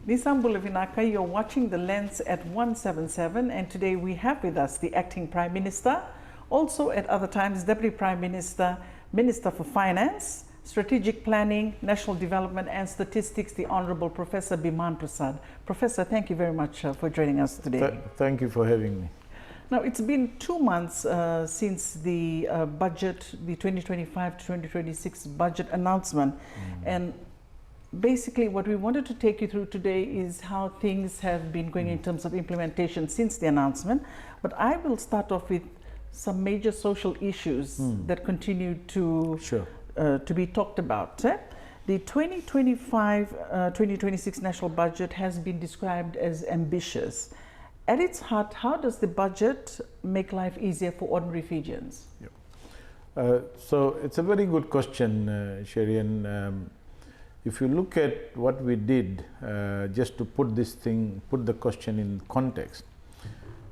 Nisam Bulavinaka, you're watching The Lens at 177, and today we have with us the Acting Prime Minister, also at other times Deputy Prime Minister, Minister for Finance, Strategic Planning, National Development and Statistics, the Honourable Professor Biman Prasad. Professor, thank you very much for joining us today. Thank you for having me. Now, it's been 2 months since the budget, the 2025 to 2026 budget announcement, and basically what we wanted to take you through today is how things have been going in terms of implementation since the announcement. But I will start off with some major social issues that continue to be talked about. The 2025-2026 national budget has been described as ambitious. At its heart, how does the budget make life easier for ordinary Fijians? So it's a very good question, Sherian. If you look at what we did, just to put the question in context,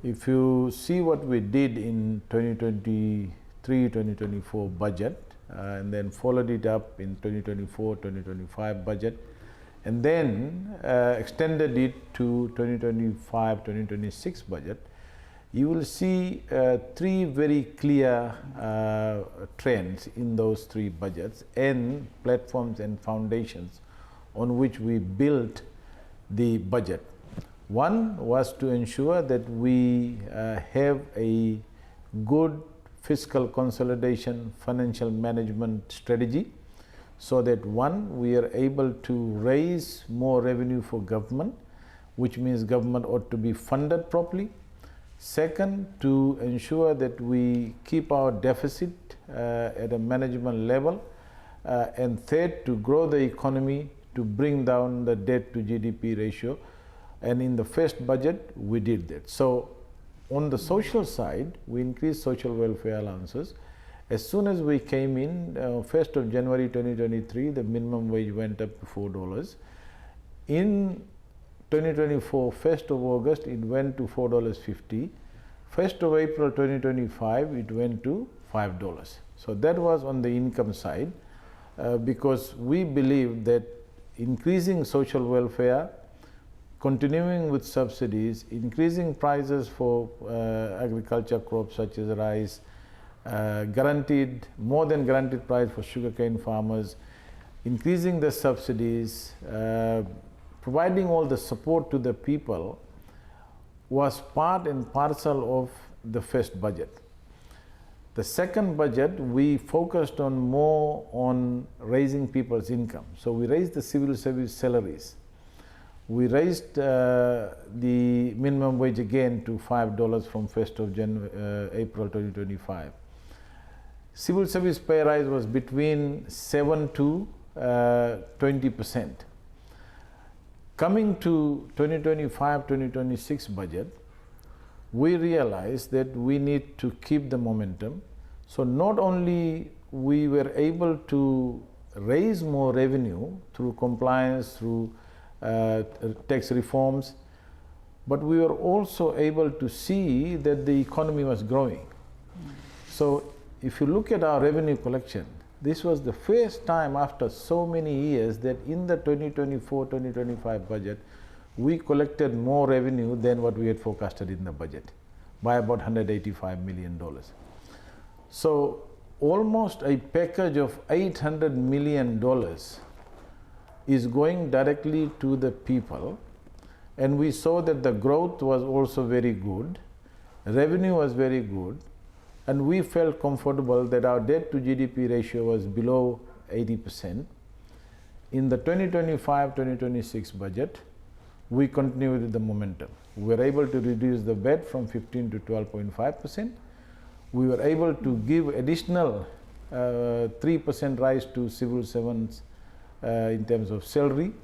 if you see what we did in 2023-2024 budget, and then followed it up in 2024-2025 budget, and then extended it to 2025-2026 budget, you will see three very clear trends in those three budgets and platforms and foundations on which we built the budget. One was to ensure that we have a good fiscal consolidation, financial management strategy, so that one, we are able to raise more revenue for government, which means government ought to be funded properly. Second, to ensure that we keep our deficit at a management level. And third, to grow the economy, to bring down the debt to GDP ratio. And in the first budget, we did that. So on the social side, we increased social welfare allowances. As soon as we came in, 1st of January 2023, the minimum wage went up to $4. In 2024, 1st of August, it went to $4.50. 1st of April 2025, it went to $5. So that was on the income side, because we believe that increasing social welfare, continuing with subsidies, increasing prices for agriculture crops such as rice, more than guaranteed price for sugarcane farmers, increasing the subsidies, providing all the support to the people was part and parcel of the first budget. The second budget, we focused more on raising people's income. So we raised the civil service salaries. We raised the minimum wage again to $5 from 1st of April 2025. Civil service pay rise was between 7 to 20%. Coming to 2025-2026 budget, we realized that we need to keep the momentum. So not only we were able to raise more revenue through compliance, through tax reforms, but we were also able to see that the economy was growing. So if you look at our revenue collection, this was the first time after so many years that in the 2024-2025 budget, we collected more revenue than what we had forecasted in the budget by about $185 million. So almost a package of $800 million is going directly to the people, and we saw that the growth was also very good, revenue was very good, and we felt comfortable that our debt to GDP ratio was below 80%. In the 2025-2026 budget, we continued with the momentum. We were able to reduce the VAT from 15 to 12.5%. We were able to give additional 3% rise to civil servants in terms of salary.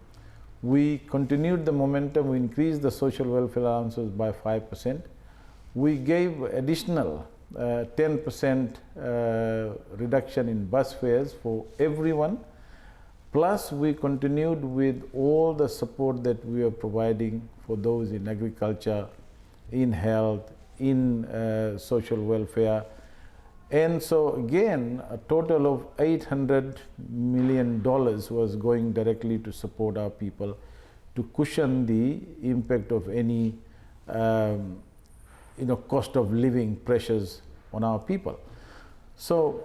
We continued the momentum. We increased the social welfare allowances by 5%. We gave additional 10% reduction in bus fares for everyone. Plus, we continued with all the support that we are providing for those in agriculture, in health, in social welfare. And so again, a total of $800 million was going directly to support our people to cushion the impact of any cost of living pressures on our people. So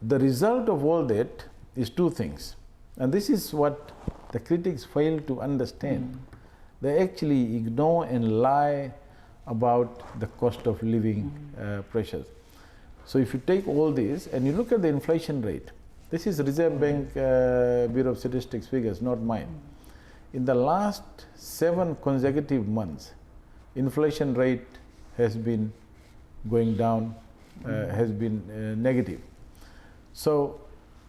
the result of all that is two things, and this is what the critics fail to understand. They actually ignore and lie about the cost of living pressures. So if you take all this and you look at the inflation rate, this is Reserve Bank Bureau of Statistics figures, not mine. In the last 7 consecutive months, inflation rate has been going down, has been negative. So,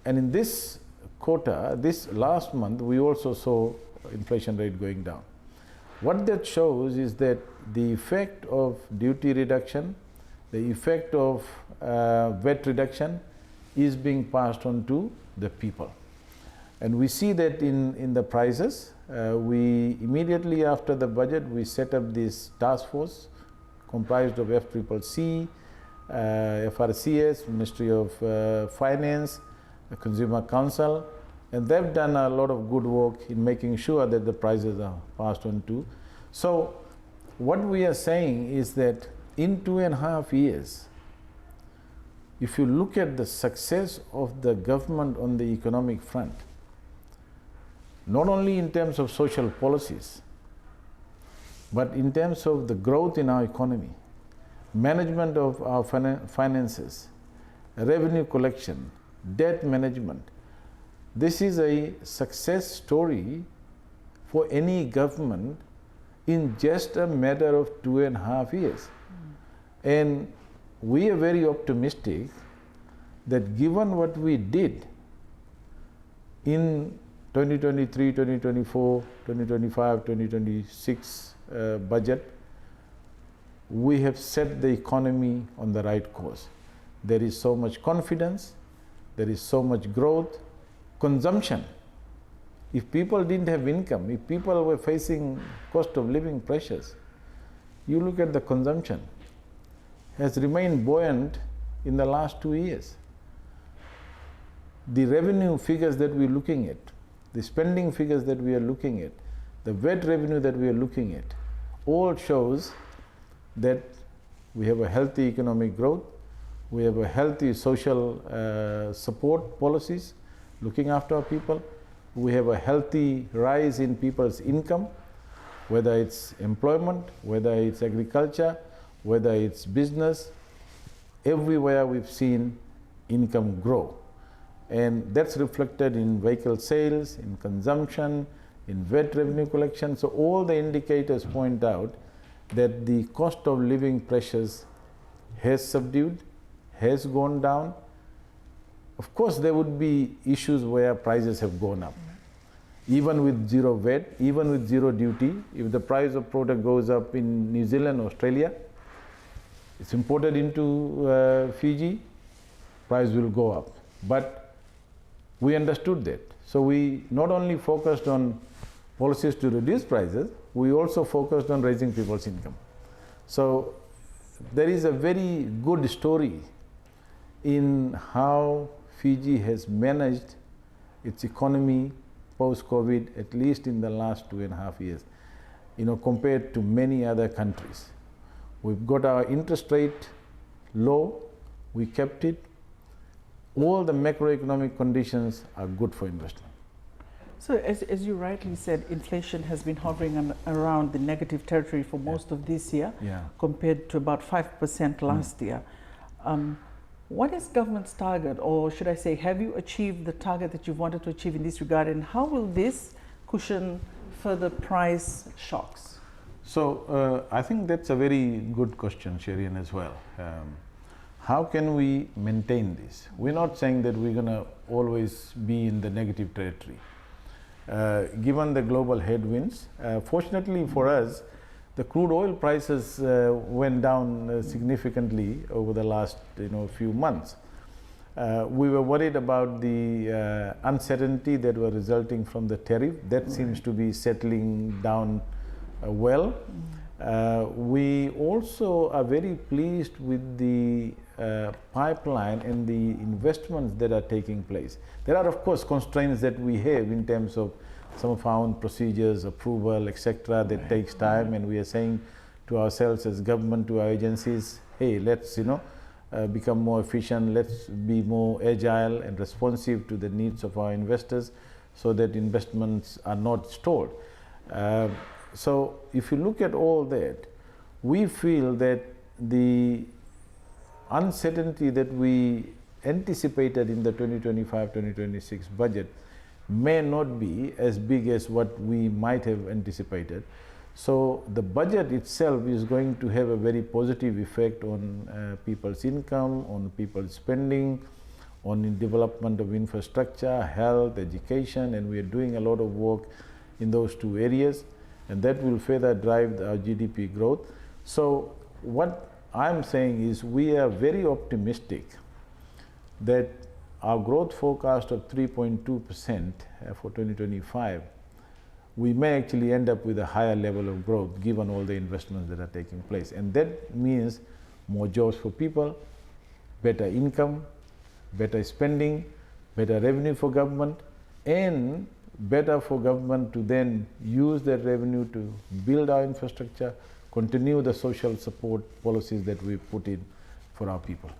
and in this quarter, this last month, we also saw inflation rate going down. What that shows is that the effect of duty reduction, the effect of VAT reduction is being passed on to the people. And we see that in the prices. We immediately after the budget, we set up this task force comprised of FCCC, FRCS, Ministry of Finance, the Consumer Council, and they've done a lot of good work in making sure that the prices are passed on to. So what we are saying is that in 2.5 years, if you look at the success of the government on the economic front, not only in terms of social policies, but in terms of the growth in our economy, management of our finances, revenue collection, debt management, this is a success story for any government in just a matter of 2.5 years. And we are very optimistic that given what we did in 2023, 2024, 2025, 2026 budget, we have set the economy on the right course. There is so much confidence, there is so much growth, consumption. If people didn't have income, if people were facing cost of living pressures, you look at the consumption has remained buoyant in the last 2 years. The revenue figures that we're looking at, the spending figures that we are looking at, the VAT revenue that we are looking at, all shows that we have a healthy economic growth, we have a healthy social support policies, looking after our people, we have a healthy rise in people's income, whether it's employment, whether it's agriculture, whether it's business, everywhere we've seen income grow. And that's reflected in vehicle sales, in consumption, in VAT revenue collection. So all the indicators point out that the cost of living pressures has subdued, has gone down. Of course, there would be issues where prices have gone up. Even with zero VAT, even with zero duty, if the price of product goes up in New Zealand, Australia, it's imported into Fiji, price will go up. But we understood that. So we not only focused on policies to reduce prices, we also focused on raising people's income. So there is a very good story in how Fiji has managed its economy post-COVID, at least in the last 2.5 years, compared to many other countries. We've got our interest rate low, we kept it. All the macroeconomic conditions are good for investment. So as you rightly said, inflation has been hovering around the negative territory for most of this year, compared to about 5% last year. What is government's target, or should I say, have you achieved the target that you've wanted to achieve in this regard, and how will this cushion further price shocks? So I think that's a very good question, Sherian, as well. How can we maintain this? We're not saying that we're going to always be in the negative territory. Given the global headwinds, fortunately for us, the crude oil prices went down significantly over the last few months. We were worried about the uncertainty that were resulting from the tariff. That seems to be settling down well. We also are very pleased with the pipeline and the investments that are taking place. There are, of course, constraints that we have in terms of some of our own procedures, approval, etc. That takes time, and we are saying to ourselves as government, to our agencies, hey, let's become more efficient, let's be more agile and responsive to the needs of our investors, so that investments are not stalled. So if you look at all that, we feel that the uncertainty that we anticipated in the 2025-2026 budget may not be as big as what we might have anticipated. So the budget itself is going to have a very positive effect on people's income, on people's spending, on the development of infrastructure, health, education, and we are doing a lot of work in those two areas, and that will further drive our GDP growth. So what I'm saying is we are very optimistic that our growth forecast of 3.2% for 2025, we may actually end up with a higher level of growth given all the investments that are taking place. And that means more jobs for people, better income, better spending, better revenue for government, and better for government to then use that revenue to build our infrastructure, continue the social support policies that we put in for our people.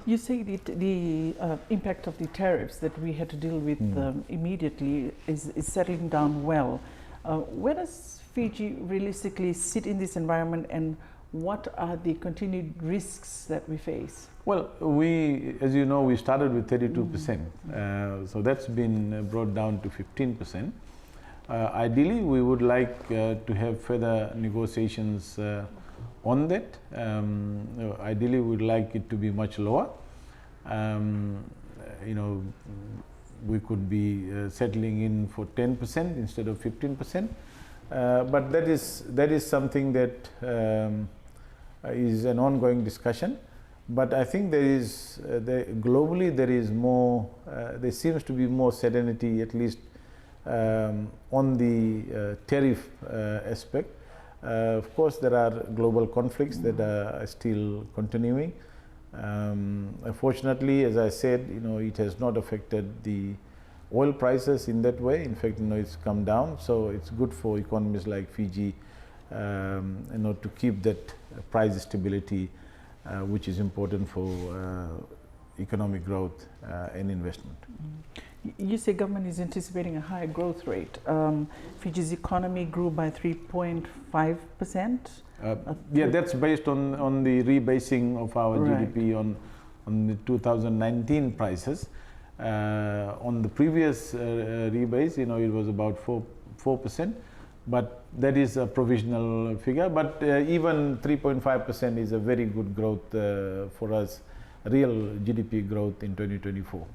You say the impact of the tariffs that we had to deal with immediately is settling down well. Where does Fiji realistically sit in this environment, and what are the continued risks that we face? Well, we, as you know, we started with 32%, so that's been brought down to 15%. Ideally, we would like to have further negotiations on that. Ideally, we would like it to be much lower. We could be settling in for 10% instead of 15%, but that is something that is an ongoing discussion. But I think there is globally there is more. There seems to be more serenity, at least on the tariff aspect. Of course, there are global conflicts that are still continuing. Unfortunately, as I said, it has not affected the oil prices in that way. In fact, it's come down, so it's good for economies like Fiji, to keep that price stability, which is important for economic growth and investment. You say government is anticipating a higher growth rate. Fiji's economy grew by 3.5%. Yeah, that's based on the rebasing of our GDP on the 2019 prices. On the previous rebase, it was about 4%, but that is a provisional figure. But even 3.5% is a very good growth for us, real GDP growth in 2024.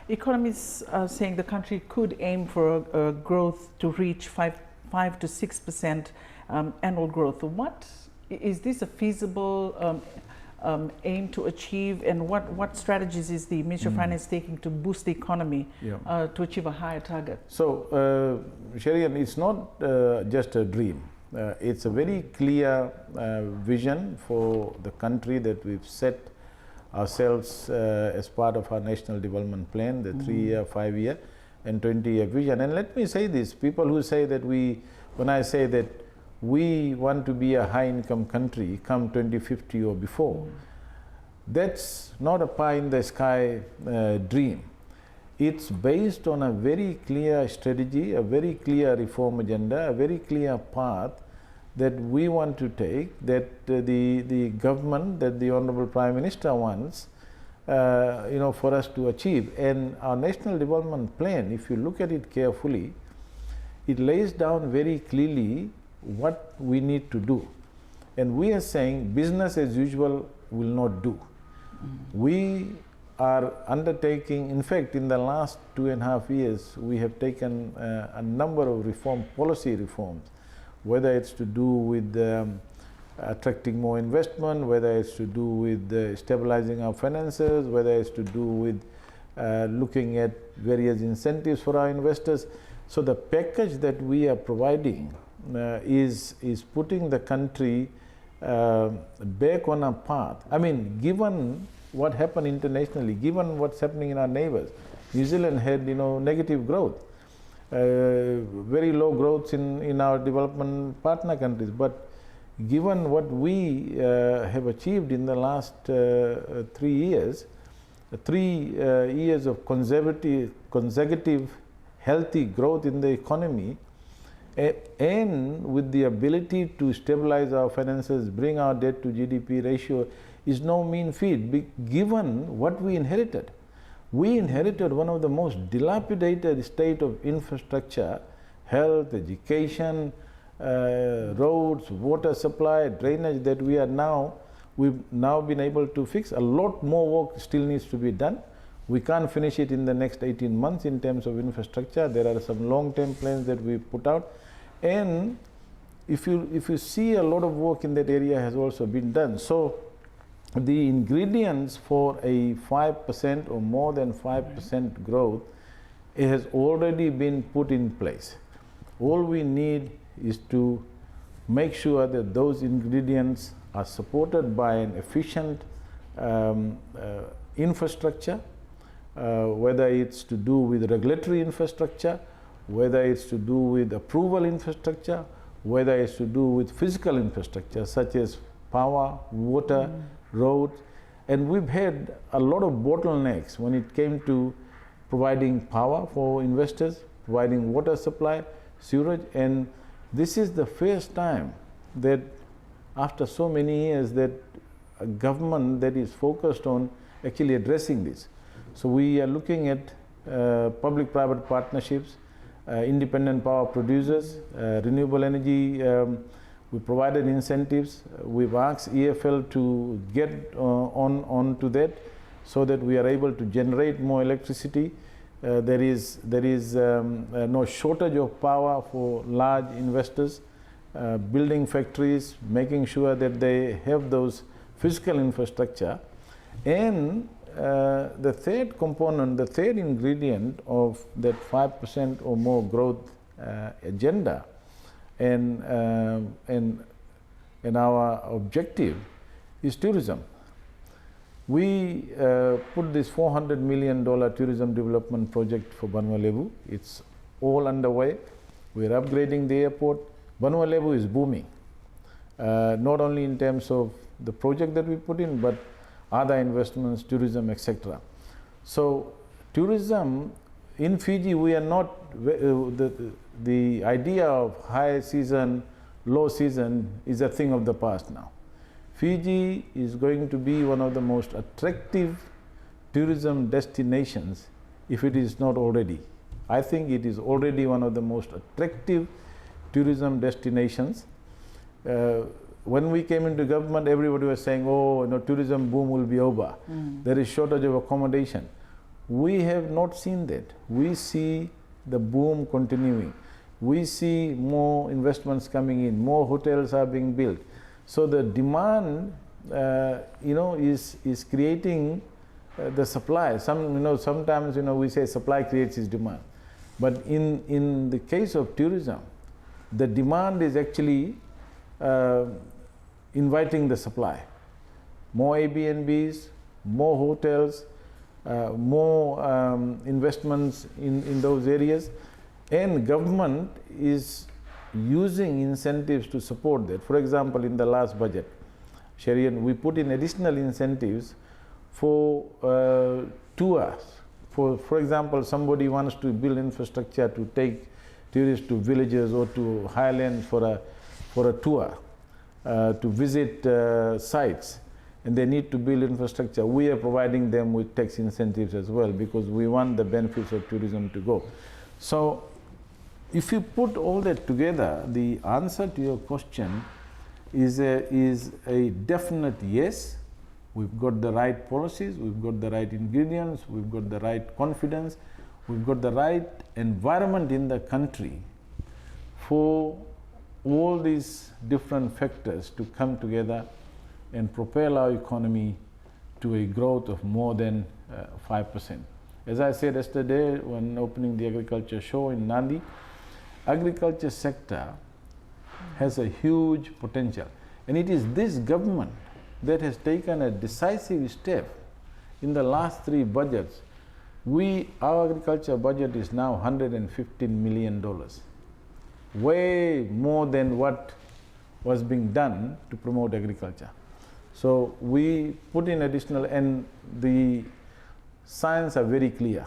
Economists are saying the country could aim for a growth to reach 5 to 6% annual growth. What is this a feasible aim to achieve, and what strategies is the Ministry of Finance taking to boost the economy to achieve a higher target? So, Sherian, it's not just a dream. It's a very clear vision for the country that we've set ourselves as part of our National Development Plan, the 3-year, 5-year and 20-year vision. And let me say this, people who say that when I say that we want to be a high-income country come 2050 or before, that's not a pie-in-the-sky dream. It's based on a very clear strategy, a very clear reform agenda, a very clear path that we want to take, that the government, that the Honorable Prime Minister wants, for us to achieve. And our National Development Plan, if you look at it carefully, it lays down very clearly what we need to do. And we are saying business as usual will not do. We are undertaking, in fact, in the last 2.5 years, we have taken a number of policy reforms, whether it's to do with attracting more investment, whether it's to do with stabilizing our finances, whether it's to do with looking at various incentives for our investors. So the package that we are providing is putting the country back on a path. I mean, given what happened internationally, given what's happening in our neighbors, New Zealand had negative growth. very low growth in our development partner countries. But given what we have achieved in the last 3 years, 3 years of consecutive healthy growth in the economy, and with the ability to stabilize our finances, bring our debt to GDP ratio, is no mean feat, given what we inherited. We inherited one of the most dilapidated state of infrastructure, health, education, roads, water supply, drainage that we've now been able to fix. A lot more work still needs to be done. We can't finish it in the next 18 months in terms of infrastructure. There are some long-term plans that we put out. And if you see, a lot of work in that area has also been done. So the ingredients for a 5% or more than 5% growth, it has already been put in place. All we need is to make sure that those ingredients are supported by an efficient infrastructure, whether it's to do with regulatory infrastructure, whether it's to do with approval infrastructure, whether it's to do with physical infrastructure such as power, water, roads. And we've had a lot of bottlenecks when it came to providing power for investors, providing water supply, sewerage. And this is the first time that after so many years that a government that is focused on actually addressing this. So we are looking at public-private partnerships, independent power producers, renewable energy. We provided incentives. We've asked EFL to get on to that so that we are able to generate more electricity. There is no shortage of power for large investors, building factories, making sure that they have those physical infrastructure. And the third component, the third ingredient of that 5% or more growth agenda and our objective is tourism. We put this $400 million tourism development project for Banua Levu. It's all underway. We're upgrading the airport. Banua Levu is booming, not only in terms of the project that we put in, but other investments, tourism, etc. So tourism in Fiji, we are not, the idea of high season, low season is a thing of the past now. Fiji is going to be one of the most attractive tourism destinations, if it is not already. I think it is already one of the most attractive tourism destinations. When we came into government, everybody was saying, oh, tourism boom will be over. There is shortage of accommodation. We have not seen that. We see the boom continuing. We see more investments coming in, more hotels are being built. So the demand, is creating the supply. Sometimes, we say supply creates its demand. But in the case of tourism, the demand is actually inviting the supply. More Airbnbs, more hotels, more investments in those areas, and government is using incentives to support that. For example, in the last budget, Sharian, we put in additional incentives for tours. For example, somebody wants to build infrastructure to take tourists to villages or to highlands for a tour, to visit sites, and they need to build infrastructure. We are providing them with tax incentives as well, because we want the benefits of tourism to go. So if you put all that together, the answer to your question is a definite yes. We've got the right policies, we've got the right ingredients, we've got the right confidence, we've got the right environment in the country for all these different factors to come together and propel our economy to a growth of more than 5%. As I said yesterday when opening the agriculture show in Nandi, agriculture sector has a huge potential, and it is this government that has taken a decisive step in the last 3 budgets Our agriculture budget is now $115 million, way more than what was being done to promote agriculture. So we put in additional, and the signs are very clear.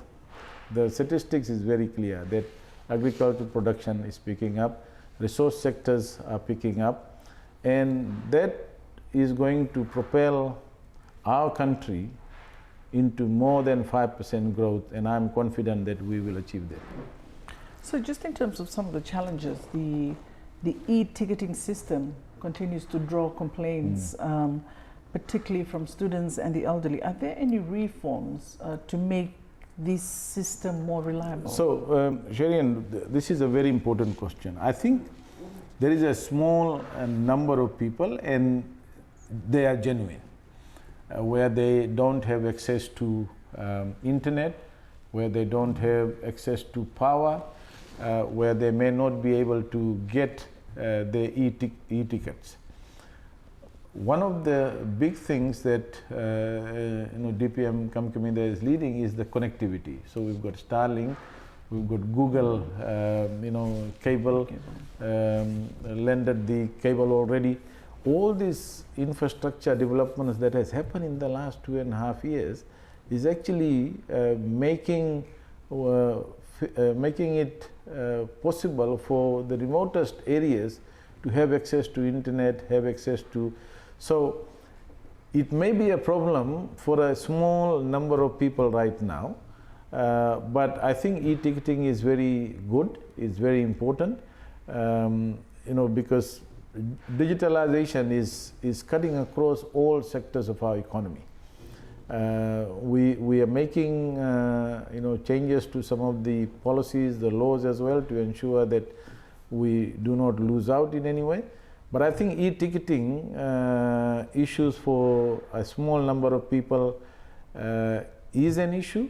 The statistics is very clear that agricultural production is picking up, resource sectors are picking up, and that is going to propel our country into more than 5% growth, and I'm confident that we will achieve that. So just in terms of some of the challenges, the e-ticketing system continues to draw complaints, particularly from students and the elderly. Are there any reforms to make this system more reliable? So, Sherian, this is a very important question. I think there is a small number of people, and they are genuine, where they don't have access to internet, where they don't have access to power, where they may not be able to get their e-tickets. One of the big things that DPM Kamkamida is leading is the connectivity. So we've got Starlink, we've got Google, cable, landed the cable already. All these infrastructure developments that has happened in the last 2.5 years is actually making it possible for the remotest areas to have access to internet, have access to. So it may be a problem for a small number of people right now, but I think e-ticketing is very good, it's very important, because digitalization is cutting across all sectors of our economy. We are making changes to some of the policies, the laws as well, to ensure that we do not lose out in any way. But I think e-ticketing issues for a small number of people is an issue,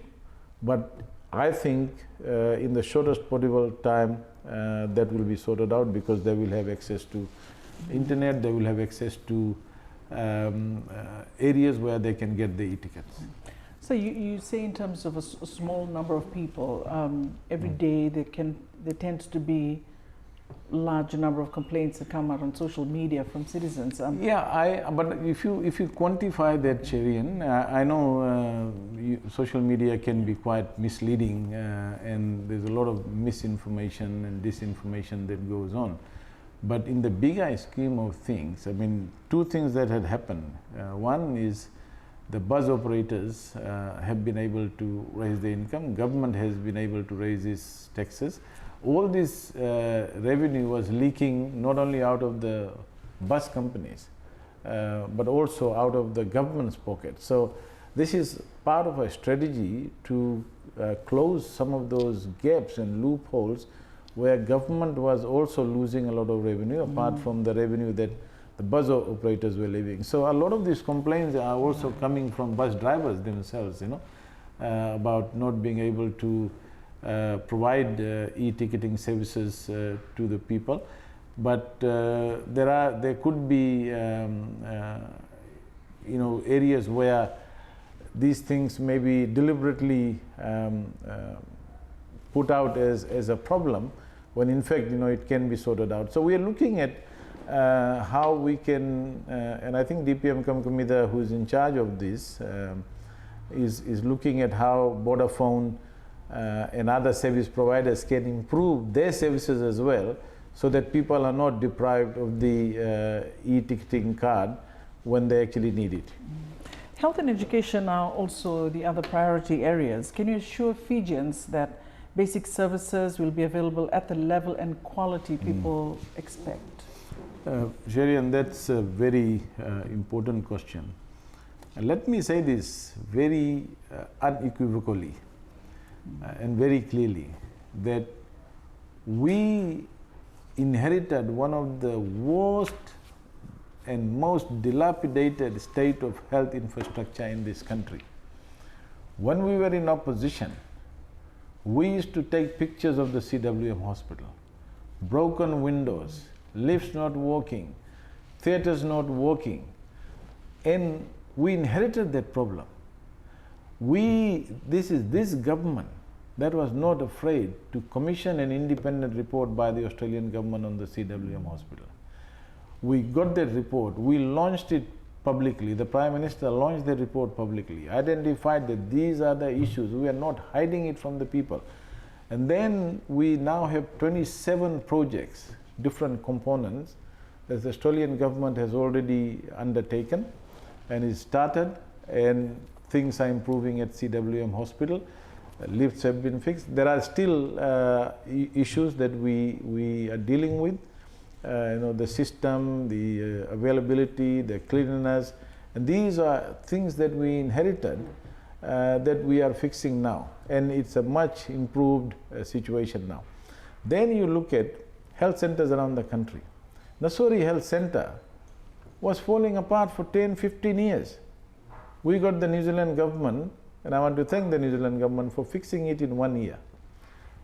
but I think in the shortest possible time that will be sorted out, because they will have access to internet, they will have access to areas where they can get the e-tickets. So you say in terms of a small number of people, every day there tends to be large number of complaints that come out on social media from citizens. But if you quantify that, Sherian, I know social media can be quite misleading, and there's a lot of misinformation and disinformation that goes on. But in the bigger scheme of things, I mean, two things that had happened. One is the bus operators have been able to raise their income. Government has been able to raise its taxes. All this revenue was leaking not only out of the bus companies, but also out of the government's pocket. So this is part of a strategy to close some of those gaps and loopholes where government was also losing a lot of revenue, apart from the revenue that the bus operators were leaving. So a lot of these complaints are also coming from bus drivers themselves, about not being able to provide e-ticketing services to the people. But there could be areas where these things may be deliberately put out as a problem, when in fact it can be sorted out. So we are looking at how we can, and I think DPM Kamkamida, who is in charge of this, is looking at how Vodafone and other service providers can improve their services as well, so that people are not deprived of the e-ticketing card when they actually need it. Health and education are also the other priority areas. Can you assure Fijians that basic services will be available at the level and quality people expect? Sherian, that's a very important question. And let me say this very unequivocally and very clearly, that we inherited one of the worst and most dilapidated state of health infrastructure in this country. When we were in opposition, we used to take pictures of the CWM hospital, broken windows, lifts not working, theaters not working, and we inherited that problem. This is this government that was not afraid to commission an independent report by the Australian government on the CWM hospital. We got that report, we launched it publicly, the Prime Minister launched the report publicly, identified that these are the issues, we are not hiding it from the people. And then we now have 27 projects, different components, that the Australian government has already undertaken and is started, and things are improving at CWM hospital. Lifts have been fixed. There are still issues that we are dealing with. The system, the availability, the cleanliness, and these are things that we inherited that we are fixing now, and it's a much improved situation now. Then you look at health centers around the country. Nassori Health Center was falling apart for 10-15 years. We got the New Zealand government, and I want to thank the New Zealand government for fixing it in 1 year.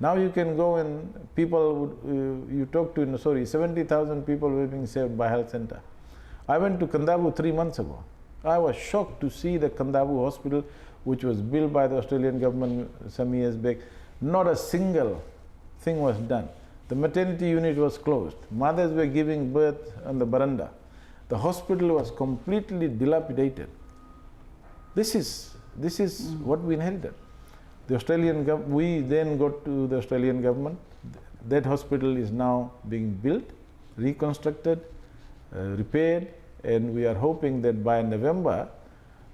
Now you can go and people, you talk to Nassori, 70,000 people were being saved by health center. I went to Kandavu 3 months ago. I was shocked to see the Kandavu hospital, which was built by the Australian government some years back. Not a single thing was done. The maternity unit was closed. Mothers were giving birth on the veranda. The hospital was completely dilapidated. This is what we inherited. The Australian we then got to the Australian government. That hospital is now being built, reconstructed, repaired, and we are hoping that by November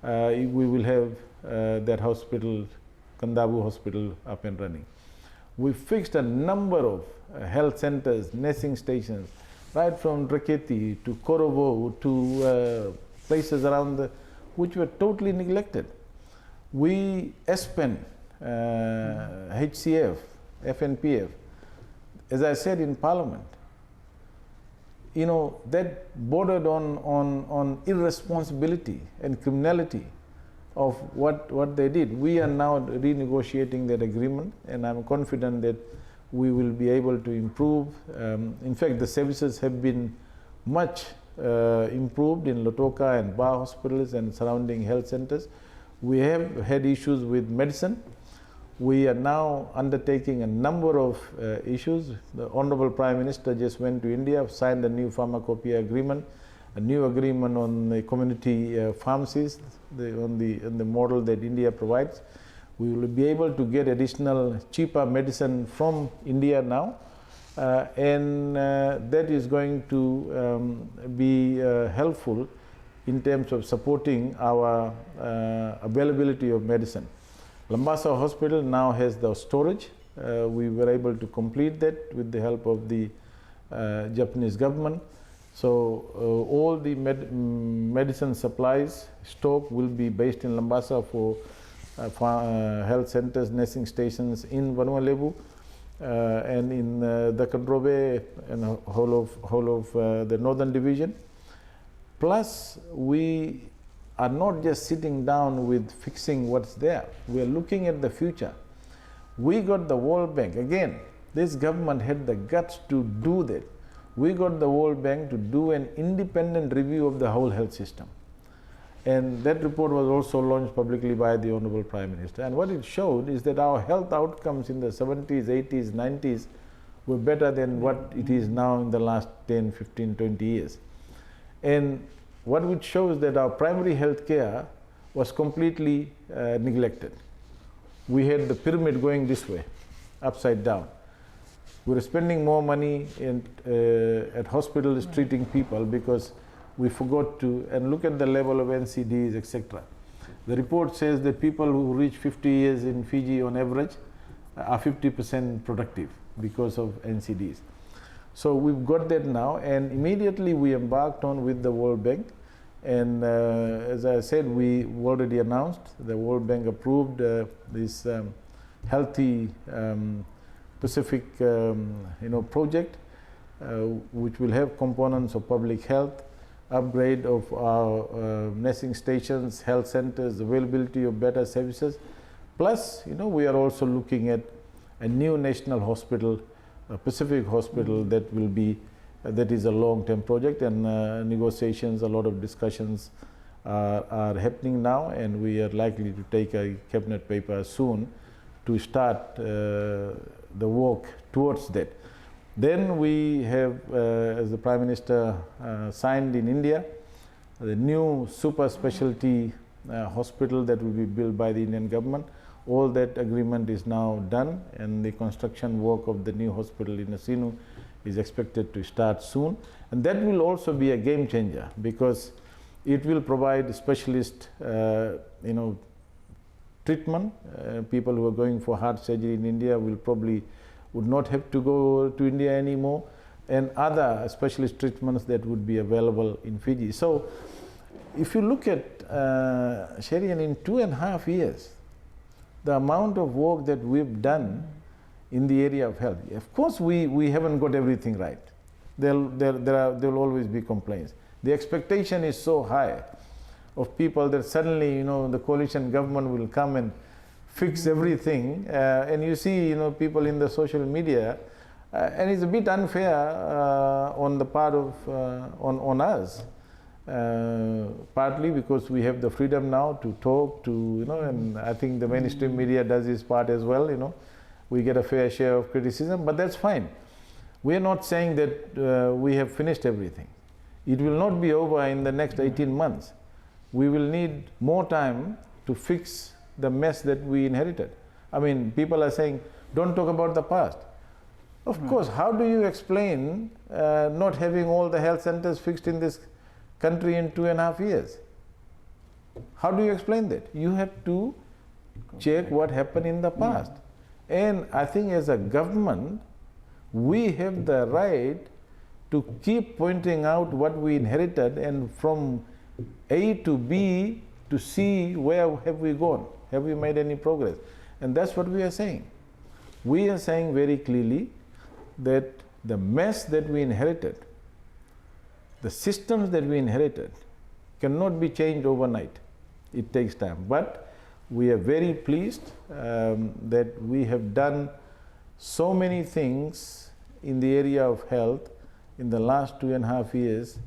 we will have that hospital, Kandavu hospital, up and running. We fixed a number of health centers, nursing stations, right from Draketi to Korovo to places around which were totally neglected. We SPEN, HCF, FNPF, as I said in Parliament, that bordered on irresponsibility and criminality of what they did. We are now renegotiating that agreement, and I'm confident that we will be able to improve. In fact, the services have been much improved in Lautoka and Bar hospitals and surrounding health centers. We have had issues with medicine. We are now undertaking a number of issues. The Honorable Prime Minister just went to India, signed a new pharmacopoeia agreement, a new agreement on the community pharmacies, on the model that India provides. We will be able to get additional cheaper medicine from India now, and that is going to be helpful in terms of supporting our availability of medicine. Lambasa Hospital now has the storage. We were able to complete that with the help of the Japanese government. So all the medicine supplies stock will be based in Lambasa for health centers, nursing stations in Vanuatu and in the Kandrove and whole of the Northern Division. Plus, we are not just sitting down with fixing what's there. We are looking at the future. We got the World Bank. Again, this government had the guts to do that. We got the World Bank to do an independent review of the whole health system. And that report was also launched publicly by the Honorable Prime Minister. And what it showed is that our health outcomes in the 70s, 80s, 90s were better than what it is now in the last 10, 15, 20 years. And what it shows that our primary health care was completely neglected. We had the pyramid going this way, upside down. We were spending more money at hospitals treating people because we forgot to, and look at the level of NCDs, etc. The report says that people who reach 50 years in Fiji on average are 50% productive because of NCDs. So we've got that now, and immediately we embarked on with the World Bank. And as I said, we already announced the World Bank approved this Healthy Pacific project, which will have components of public health, upgrade of our nursing stations, health centers, availability of better services. Plus, we are also looking at a new national hospital, a Pacific hospital that will be, that is a long-term project, and negotiations, a lot of discussions are happening now, and we are likely to take a cabinet paper soon to start the work towards that. Then we have, as the Prime Minister signed in India, the new super specialty hospital that will be built by the Indian government. All that agreement is now done, and the construction work of the new hospital in Asinu is expected to start soon. And that will also be a game changer, because it will provide specialist treatment. People who are going for heart surgery in India would not have to go to India anymore, and other specialist treatments that would be available in Fiji. So if you look at Sherian, in 2.5 years, the amount of work that we've done in the area of health, of course we haven't got everything right. There will always be complaints. The expectation is so high of people that suddenly, the coalition government will come and fix everything, and you see, people in the social media, and it's a bit unfair on the part of on us, partly because we have the freedom now to talk, and I think the mainstream media does its part as well. We get a fair share of criticism, but that's fine. We are not saying that we have finished everything. It will not be over in the next 18 months. We will need more time to fix the mess that we inherited. I mean, people are saying, don't talk about the past. Of course, how do you explain not having all the health centers fixed in this country in 2.5 years? How do you explain that? You have to check what happened in the past. And I think as a government, we have the right to keep pointing out what we inherited, and from A to B to see where have we gone. Have we made any progress? And that's what we are saying. We are saying very clearly that the mess that we inherited, the systems that we inherited, cannot be changed overnight. It takes time. But we are very pleased that we have done so many things in the area of health in the last 2.5 years,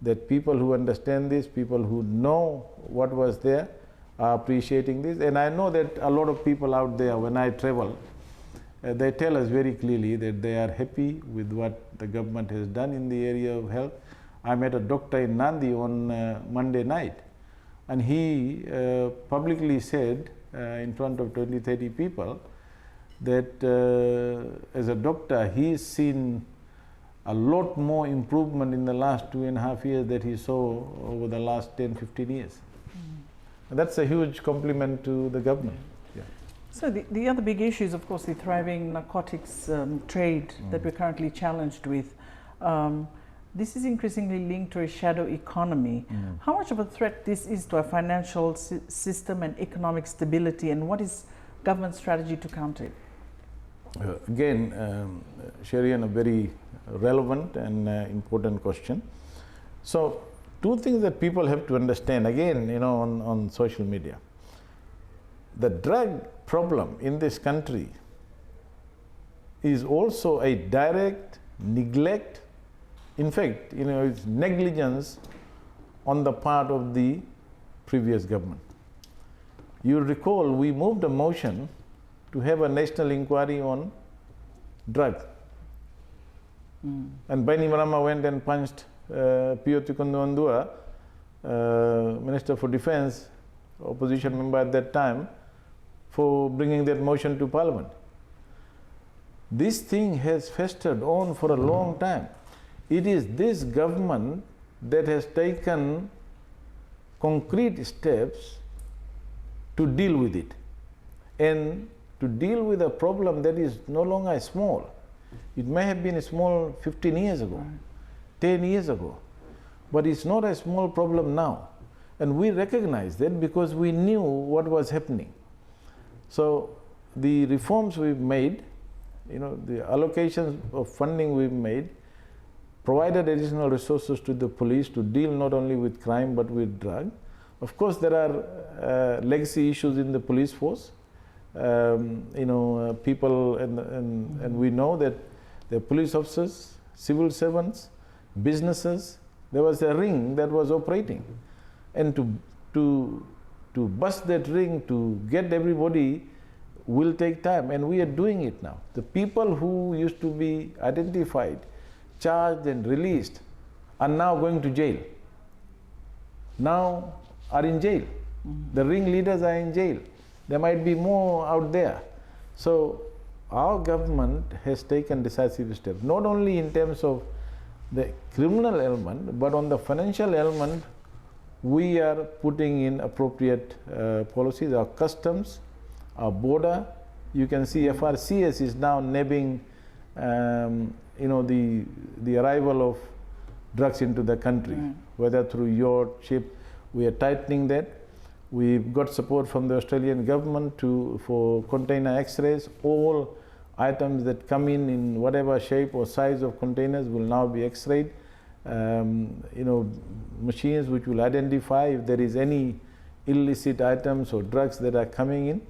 that people who understand this, people who know what was there, are appreciating this. And I know that a lot of people out there, when I travel, they tell us very clearly that they are happy with what the government has done in the area of health. I met a doctor in Nandi on Monday night, and he publicly said in front of 20-30 people that as a doctor he's seen a lot more improvement in the last 2.5 years that he saw over the last 10-15 years. And that's a huge compliment to the government. Yeah. So the other big issue is, of course, the thriving narcotics trade that we're currently challenged with. This is increasingly linked to a shadow economy. How much of a threat this is to our financial system and economic stability, and what is government strategy to counter it? Again, Sherian, a very relevant and important question. So, two things that people have to understand, again, on social media. The drug problem in this country is also a direct neglect. In fact, it's negligence on the part of the previous government. You recall, we moved a motion to have a national inquiry on drugs. And Bainimarama went and punched Pio Tikundu Andua, Minister for Defence, opposition member at that time, for bringing that motion to Parliament. This thing has festered on for a long time. It is this government that has taken concrete steps to deal with it, and to deal with a problem that is no longer small. It may have been small 15 years ago, 10 years ago, but it's not a small problem now. And we recognize that because we knew what was happening. So the reforms we've made, the allocations of funding we've made, provided additional resources to the police to deal not only with crime but with drug. Of course, there are legacy issues in the police force. People, and we know that the police officers, civil servants, businesses, there was a ring that was operating. and to bust that ring, to get everybody, will take time, and we are doing it now. The people who used to be identified, charged and released are now going to jail. Now are in jail. The ringleaders are in jail. There might be more out there. So our government has taken decisive steps, not only in terms of the criminal element, but on the financial element, we are putting in appropriate policies. Our customs, our border, you can see FRCS is now nabbing the arrival of drugs into the country, whether through yacht, ship. We are tightening that. We've got support from the Australian government for container X-rays. All items that come in whatever shape or size of containers will now be X-rayed. Machines which will identify if there is any illicit items or drugs that are coming in.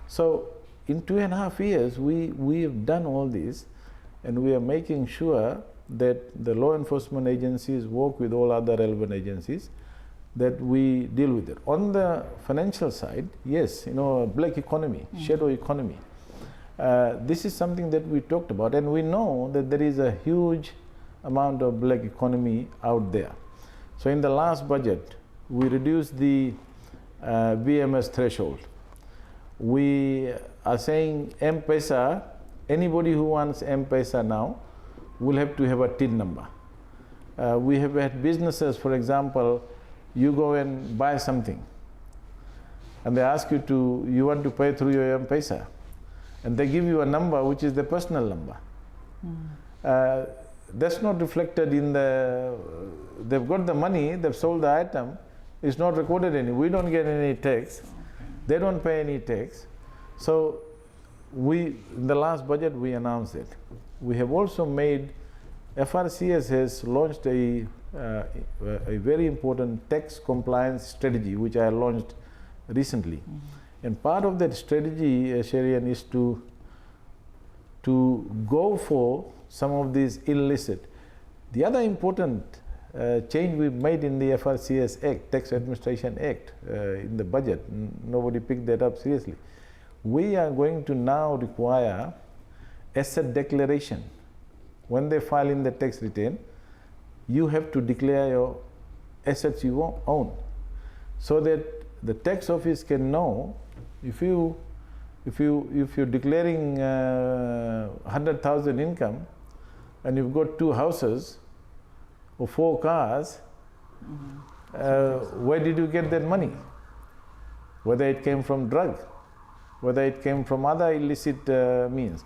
So in 2.5 years, we have done all this, and we are making sure that the law enforcement agencies work with all other relevant agencies, that we deal with it. On the financial side, yes, black economy, shadow economy. This is something that we talked about, and we know that there is a huge amount of black economy out there. So in the last budget, we reduced the VMS threshold. We are saying M-Pesa, anybody who wants M-Pesa now will have to have a TIN number. We have had businesses, for example, you go and buy something and they ask you want to pay through your M-Pesa, and they give you a number which is the personal number. That's not reflected in they've got the money, they've sold the item, it's not recorded anywhere. We don't get any tax, they don't pay any tax. So in the last budget we announced it. We have also made, FRCS has launched a very important tax compliance strategy, which I launched recently. And part of that strategy, Sherian, is to go for some of these illicit. The other important change we've made in the FRCS Act, Tax Administration Act, in the budget, nobody picked that up seriously. We are going to now require asset declaration. When they file in the tax return, you have to declare your assets you own, so that the tax office can know if you're declaring 100,000 income and you've got 2 houses or 4 cars, where did you get that money? Whether it came from drug, whether it came from other illicit means.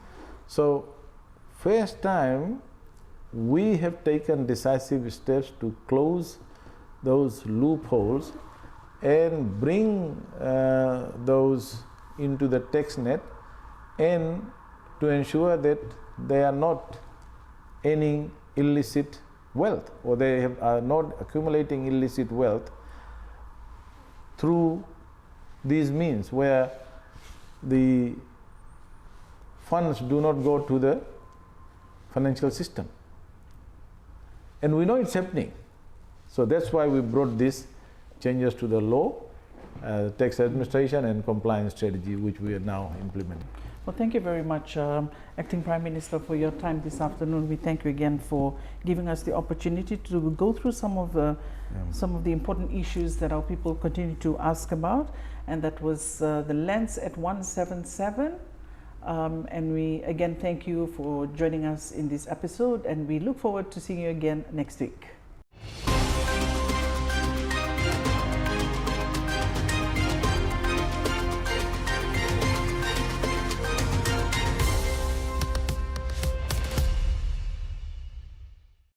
So first time we have taken decisive steps to close those loopholes and bring those into the tax net, and to ensure that they are not earning illicit wealth, or they are not accumulating illicit wealth through these means, where the funds do not go to the financial system. And we know it's happening. So that's why we brought these changes to the law, tax administration and compliance strategy, which we are now implementing. Well, thank you very much, Acting Prime Minister, for your time this afternoon. We thank you again for giving us the opportunity to go through some of the important issues that our people continue to ask about, and that was the lens at 177. And we again thank you for joining us in this episode, and we look forward to seeing you again next week.